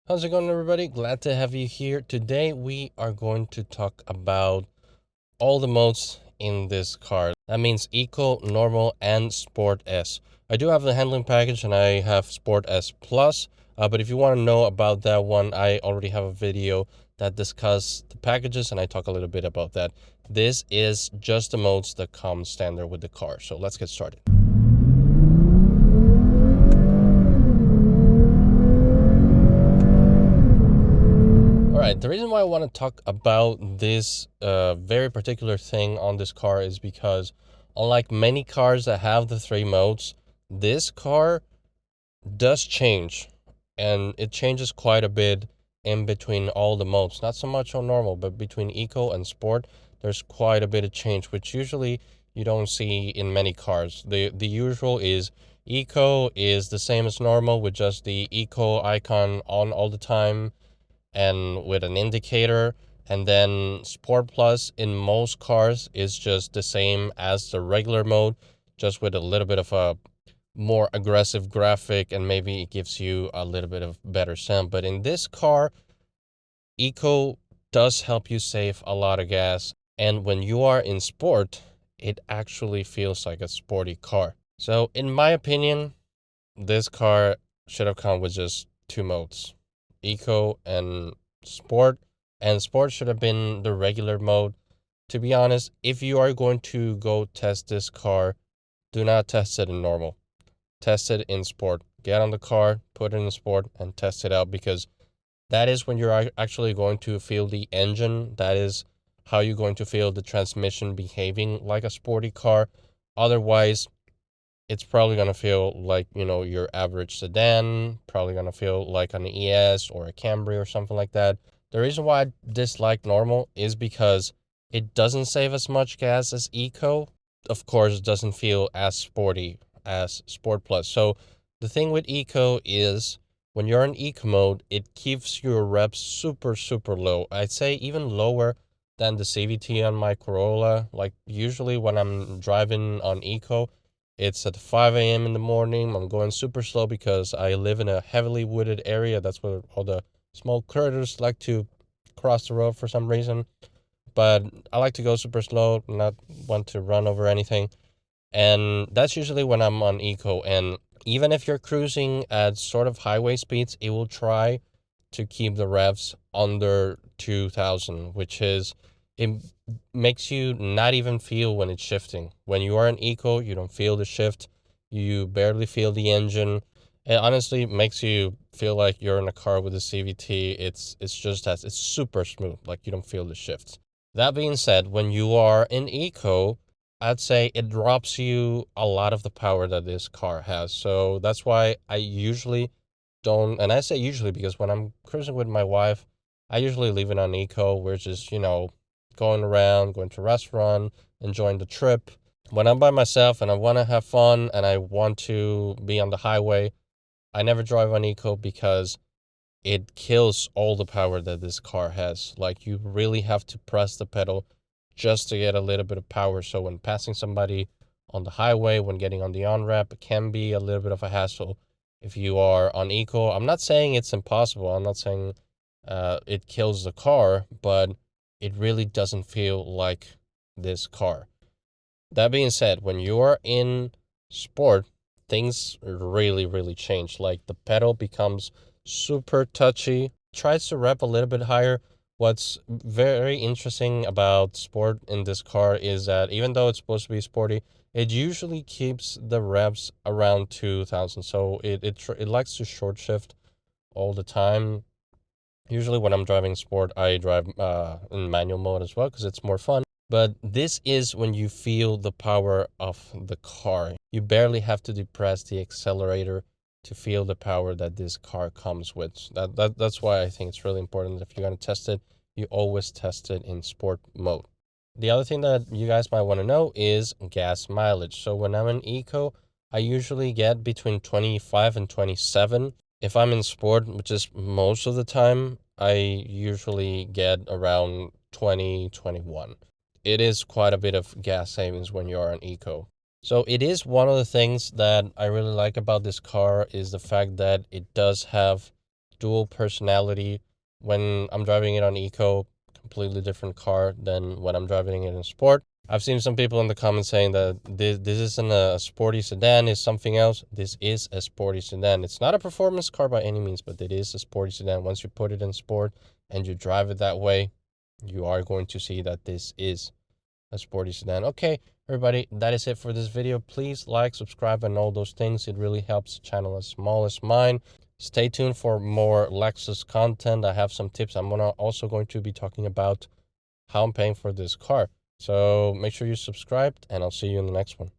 How's it going, everybody? Glad to have you here. Today we are going to talk about all the modes in this car. That means Eco, Normal, and Sport S. I do have the handling package and I have Sport S Plus, but if you want to know about that one, I already have a video that discusses the packages and I talk a little bit about that. This is just the modes that come standard with the car. So let's get started. Alright, the reason why I want to talk about this very particular thing on this car is because unlike many cars that have the three modes, this car does change, and it changes quite a bit in between all the modes. Not so much on normal, but between Eco and Sport, there's quite a bit of change, which usually you don't see in many cars. The usual is Eco is the same as normal with just the Eco icon on all the time and with an indicator, and then Sport Plus in most cars is just the same as the regular mode, just with a little bit of a more aggressive graphic, and maybe it gives you a little bit of better sound. But in this car, Eco does help you save a lot of gas, and when you are in Sport, it actually feels like a sporty car. So in my opinion, this car should have come with just two modes, Eco and Sport should have been the regular mode. To be honest, if you are going to go test this car, do not test it in normal. Test it in Sport. Get on the car, put it in Sport, and test it out, because that is when you're actually going to feel the engine. That is how you're going to feel the transmission behaving like a sporty car. Otherwise, it's probably going to feel like, your average sedan, probably going to feel like an ES or a Camry or something like that. The reason why I dislike normal is because it doesn't save as much gas as Eco. Of course, it doesn't feel as sporty as Sport Plus. So the thing with Eco is when you're in Eco mode, it keeps your revs super, super low. I'd say even lower than the CVT on my Corolla. Like usually when I'm driving on Eco, it's at 5 a.m. in the morning. I'm going super slow because I live in a heavily wooded area. That's where all the small critters like to cross the road for some reason. But I like to go super slow, not want to run over anything. And that's usually when I'm on Eco. And even if you're cruising at sort of highway speeds, it will try to keep the revs under 2,000, which is, it makes you not even feel when it's shifting. When you are in Eco, you don't feel the shift. You barely feel the engine. It honestly makes you feel like you're in a car with a CVT. It's just that it's super smooth, like you don't feel the shifts. That being said, when you are in Eco, I'd say it drops you a lot of the power that this car has. So that's why I usually don't, and I say usually because when I'm cruising with my wife, I usually leave it on Eco. We're just, going around, going to a restaurant, enjoying the trip. When I'm by myself and I want to have fun and I want to be on the highway, I never drive on Eco because it kills all the power that this car has. Like, you really have to press the pedal just to get a little bit of power. So when passing somebody on the highway, when getting on the on-ramp, it can be a little bit of a hassle if you are on Eco. I'm not saying it's impossible. I'm not saying it kills the car, but it really doesn't feel like this car. That being said, when you are in Sport, things really, really change. Like, the pedal becomes super touchy, tries to rev a little bit higher. What's very interesting about Sport in this car is that even though it's supposed to be sporty, it usually keeps the revs around 2,000. So it likes to short shift all the time. Usually when I'm driving Sport, I drive in manual mode as well because it's more fun. But this is when you feel the power of the car. You barely have to depress the accelerator to feel the power that this car comes with. That's why I think it's really important. If you're going to test it, you always test it in Sport mode. The other thing that you guys might want to know is gas mileage. So when I'm in Eco, I usually get between 25 and 27. If I'm in Sport, which is most of the time, I usually get around 20, 21. It is quite a bit of gas savings when you are on Eco. So it is one of the things that I really like about this car is the fact that it does have dual personality. When I'm driving it on Eco, completely different car than when I'm driving it in Sport. I've seen some people in the comments saying that this isn't a sporty sedan, it's something else. This is a sporty sedan. It's not a performance car by any means, but it is a sporty sedan. Once you put it in Sport and you drive it that way, you are going to see that this is a sporty sedan. Okay, everybody, that is it for this video. Please like, subscribe, and all those things. It really helps a channel as small as mine. Stay tuned for more Lexus content. I have some tips. I'm also going to be talking about how I'm paying for this car. So make sure you're subscribed, and I'll see you in the next one.